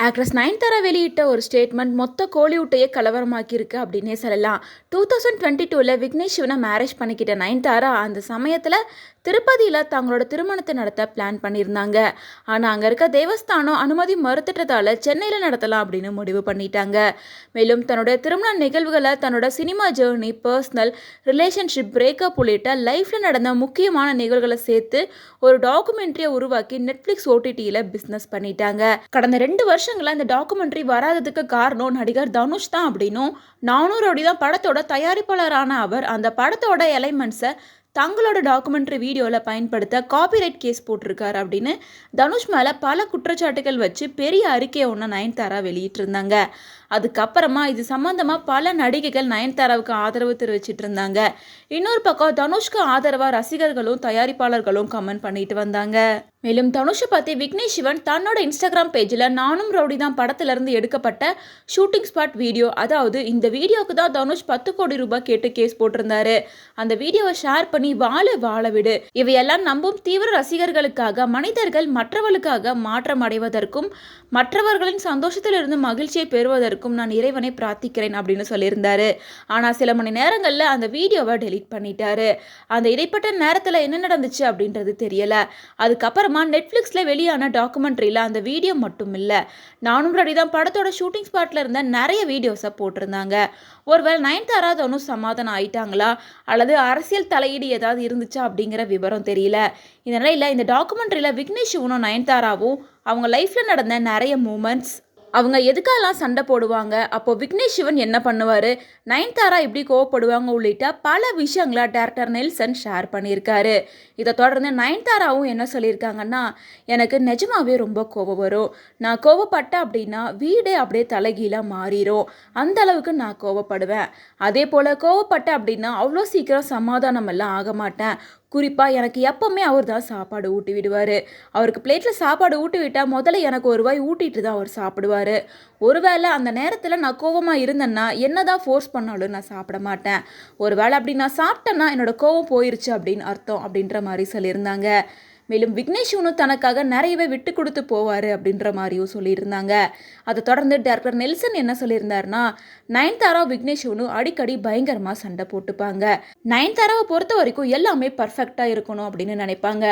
Actress Nayanthara வெளியிட்ட ஒரு statement மொத்த கோலிவுட்டையே கலவரமாக்கியிருக்கு அப்படின்னே சொல்லலாம். 2022ல் விக்னேஷ் சிவனை மேரேஜ் பண்ணிக்கிட்ட நயன்தாரா அந்த சமயத்தில் திருப்பதியில் தங்களோட திருமணத்தை நடத்த பிளான் பண்ணியிருந்தாங்க. ஆனால் அங்கே இருக்க தேவஸ்தானம் அனுமதி மறுத்துட்டதால சென்னையில் நடத்தலாம் அப்படின்னு முடிவு பண்ணிட்டாங்க. மேலும் தன்னுடைய திருமண நிகழ்வுகளை தன்னோட cinema journey, personal, relationship, breakup உள்ளிட்ட லைஃப்பில் நடந்த முக்கியமான நிகழ்வுகளை சேர்த்து ஒரு டாக்குமெண்ட்ரியை உருவாக்கி நெட்ஃப்ளிக்ஸ் ஓடிடியில் பிஸ்னஸ் பண்ணிட்டாங்க. கடந்த 2 வருஷங்களா இந்த டாக்குமெண்ட்ரி வராததுக்கு காரணம் நடிகர் தனுஷ் தான் அப்படின்னும், 400 அடி தான் படத்தோட தயாரிப்பாளரான அவர் அந்த படத்தோட எலைமெண்ட்ஸை தங்களோட டாக்குமெண்ட்ரி வீடியோவில் பயன்படுத்த காப்பிரைட் கேஸ் போட்டிருக்காரு அப்படின்னு தனுஷ் மேலே பல குற்றச்சாட்டுகள் வச்சு பெரிய அறிக்கையை ஒன்று நயன்தாரா வெளியிட்டிருந்தாங்க. அதுக்கப்புறமா இது சம்மந்தமாக பல நடிகைகள் நயன்தாராவுக்கு ஆதரவு தெரிவிச்சிட்டு இருந்தாங்க. இன்னொரு பக்கம் தனுஷ்க்கு ஆதரவாக ரசிகர்களும் தயாரிப்பாளர்களும் கமெண்ட் பண்ணிட்டு வந்தாங்க. மேலும் தனுஷை பற்றி விக்னேஷ் சிவன் தன்னோட இன்ஸ்டாகிராம் பேஜில் நானும் ரவுடி தான் படத்திலிருந்து எடுக்கப்பட்ட ஷூட்டிங் ஸ்பாட் வீடியோ, அதாவது இந்த வீடியோவுக்கு தான் தனுஷ் 10 கோடி ரூபாய் கேட்டு கேஸ் போட்டிருந்தாரு. அந்த வீடியோவை ஷேர் பண்ணி வாழ விடு, இவையெல்லாம் நம்பும் தீவிர ரசிகர்களுக்காக மனிதர்கள் மற்றவர்களுக்காக மாற்றம் அடைவதற்கும் மற்றவர்களின் சந்தோஷத்திலிருந்து மகிழ்ச்சியை பெறுவதற்கும் நான் இறைவனை பிரார்த்திக்கிறேன் அப்படின்னு சொல்லியிருந்தாரு. ஆனால் சில மணி நேரங்களில் அந்த வீடியோவை டெலீட் பண்ணிட்டாரு. அந்த இடைப்பட்ட நேரத்தில் என்ன நடந்துச்சு அப்படின்றது தெரியல. அதுக்கப்புறமா நெட்ஃப்ளிக்ஸில் வெளியான டாக்குமெண்ட்ரியில் அந்த வீடியோ மட்டும் இல்லை, நானும் ரெடி தான் படத்தோட ஷூட்டிங் ஸ்பாட்டில் இருந்த நிறைய வீடியோஸை போட்டிருந்தாங்க. ஒருவேளை நயன்தாரா தனுஷ் சமாதானம் ஆயிட்டாங்களா அல்லது அரசியல் தலையீடு ஏதாவது இருந்துச்சா அப்படிங்கிற விவரம் தெரியல. இந்த நிலையில் இந்த டாக்குமெண்ட்ரியில் விக்னேஷ் சிவனும் நயன்தாராவும் அவங்க லைஃப்பில் நடந்த நிறைய மூமெண்ட்ஸ், அவங்க எதுக்கெல்லாம் சண்டை போடுவாங்க, அப்போது விக்னேஷ் சிவன் என்ன பண்ணுவார், நயன்தாரா எப்படி கோவப்படுவாங்க உள்ளிட்ட பல விஷயங்களை டைரக்டர் நெல்சன் ஷேர் பண்ணியிருக்காரு. இதை தொடர்ந்து நயன்தாராவும் என்ன சொல்லியிருக்காங்கன்னா, எனக்கு நிஜமாவே ரொம்ப கோவம் வரும், நான் கோவப்பட்டேன் அப்படின்னா வீடே அப்படியே தலைகீழாக மாறிடும், அந்த அளவுக்கு நான் கோவப்படுவேன். அதே போல் கோவப்பட்டேன் அப்படின்னா அவ்வளோ சீக்கிரம் சமாதானம் எல்லாம் ஆக மாட்டேன். குறிப்பாக எனக்கு எப்போவுமே அவர் தான் சாப்பாடு ஊட்டி விடுவார். அவருக்கு பிளேட்டில் சாப்பாடு ஊட்டி விட்டால் முதல்ல எனக்கு ஒரு வாய் ஊட்டிட்டு தான் அவர் சாப்பிடுவார். ஒருவேளை அந்த நேரத்தில் நான் கோவமாக இருந்தேன்னா என்ன தான் ஃபோர்ஸ் பண்ணாலும் நான் சாப்பிட மாட்டேன். ஒருவேளை அப்படி நான் சாப்பிட்டேன்னா என்னோடய கோவம் போயிருச்சு அப்படின்னு அர்த்தம் அப்படின்ற மாதிரி சொல்லியிருந்தாங்க. மேலும் விக்னேஷ் சிவனும் தனக்காக நிறையவே விட்டு கொடுத்து போவார் அப்படின்ற மாதிரியும் சொல்லியிருந்தாங்க. அதை தொடர்ந்து டைரக்டர் நெல்சன் என்ன சொல்லியிருந்தாருன்னா, நயன்தாரா விக்னேஷ் சிவனும் அடிக்கடி பயங்கரமாக சண்டை போட்டுப்பாங்க. நயன்தாராவை பொறுத்த வரைக்கும் எல்லாமே பர்ஃபெக்டாக இருக்கணும் அப்படின்னு நினைப்பாங்க.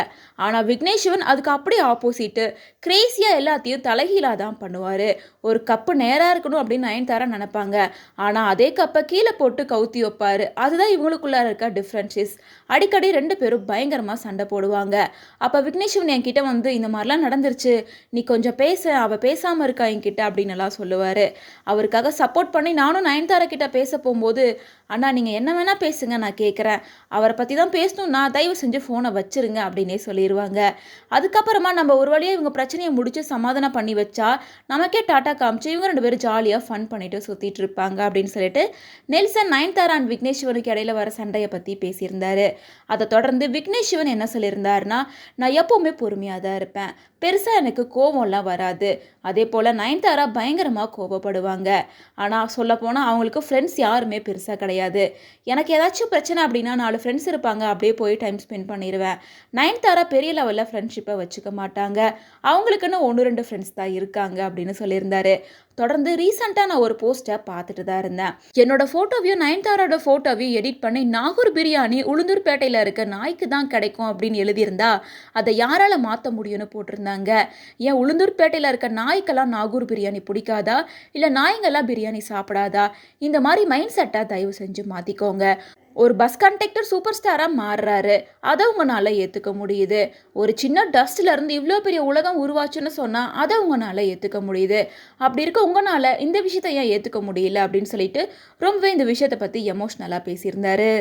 ஆனால் விக்னேஷ் சிவன் அதுக்கு அப்படியே ஆப்போசிட்டு, கிரேசியாக எல்லாத்தையும் தலைகீழாக தான் பண்ணுவார். ஒரு கப்பு நேராக இருக்கணும் அப்படின்னு நயன்தாரா நினைப்பாங்க. ஆனால் அதே கப்பை கீழே போட்டு கவுத்தி வைப்பார். அதுதான் இவங்களுக்குள்ளார இருக்க டிஃப்ரென்சஸ். அடிக்கடி 2 பேரும் பயங்கரமாக சண்டை போடுவாங்க. அப்போ விக்னேஷ் சிவன் என்கிட்ட வந்து இந்த மாதிரிலாம் நடந்துருச்சு, நீ கொஞ்சம் பேச, அவள் பேசாமல் இருக்கா என்கிட்ட அப்படின்னு எல்லாம் சொல்லுவார். அவருக்காக சப்போர்ட் பண்ணி நானும் நயன்தாரா கிட்ட பேச போகும்போது, அண்ணா நீங்கள் என்ன வேணால் பேசுங்க, நான் கேட்குறேன், அவரை பற்றி தான் பேசணும்னா தயவு செஞ்சு ஃபோனை வச்சுருங்க அப்படின்னே சொல்லிடுவாங்க. அதுக்கப்புறமா நம்ம ஒரு வழியாக இவங்க பிரச்சனையை முடிச்சு சமாதானம் பண்ணி வச்சா நமக்கே டாட்டா காமிச்சு இவங்க 2 பேரும் ஜாலியாக ஃபன் பண்ணிட்டு சுற்றிட்டு இருப்பாங்க அப்படின்னு சொல்லிட்டு நெல்சன் நயன்தாரா அண்ட் விக்னேஷ் சிவனுக்கு இடையில வர சண்டையை பற்றி பேசியிருந்தாரு. அதை தொடர்ந்து விக்னேஷ் சிவன் என்ன சொல்லியிருந்தாருன்னா, நான் எப்போவுமே பொறுமையாக தான் இருப்பேன், பெருசாக எனக்கு கோவம்லாம் வராது. அதே போல் நயன்தாரா பயங்கரமாக கோவப்படுவாங்க. ஆனால் சொல்லப்போனால் அவங்களுக்கு ஃப்ரெண்ட்ஸ் யாருமே பெருசாக கிடையாது. எனக்கு ஏதாச்சும் பிரச்சனை அப்படின்னா 4 ஃப்ரெண்ட்ஸ் இருப்பாங்க, அப்படியே போய் டைம் ஸ்பெண்ட் பண்ணிடுவேன். நயன்தாரா பெரிய லெவலில் ஃப்ரெண்ட்ஷிப்பை வச்சுக்க மாட்டாங்க, அவங்களுக்குன்னு 1-2 ஃப்ரெண்ட்ஸ் தான் இருக்காங்க அப்படின்னு சொல்லியிருந்தாரு. தொடர்ந்து ரீசெண்டாக நான் ஒரு போஸ்ட்டை பார்த்துட்டு தான் இருந்தேன். என்னோட ஃபோட்டோவையும் நயன்தாரோட ஃபோட்டோவையும் எடிட் பண்ணி நாகூர் பிரியாணி உளுந்தூர்பேட்டையில் இருக்க நாய்க்கு தான் கிடைக்கும் அப்படின்னு எழுதியிருந்தா அதை யாரால் மாற்ற முடியும்னு போட்டிருந்தாங்க. ஏன் உளுந்தூர்பேட்டையில் இருக்க நாய்க்கெல்லாம் நாகூர் பிரியாணி பிடிக்காதா, இல்லை நாய்ங்கெல்லாம் பிரியாணி சாப்பிடாதா? இந்த மாதிரி மைண்ட் செட்டை தயவு செஞ்சு மாற்றிக்கோங்க. ஒரு பஸ் கண்டக்டர் சூப்பர் ஸ்டாராக மாறுறாரு, அதை உங்களால் ஏற்றுக்க முடியுது. ஒரு சின்ன டஸ்ட்லேருந்து இவ்வளோ பெரிய உலகம் உருவாச்சுன்னு சொன்னால் அதை உங்களால் ஏற்றுக்க முடியுது. அப்படி இருக்க உங்களால் இந்த விஷயத்தை ஏன் ஏற்றுக்க முடியல அப்படின்னு சொல்லிட்டு ரொம்பவே இந்த விஷயத்தை பற்றி எமோஷ்னலாக பேசியிருந்தாரு.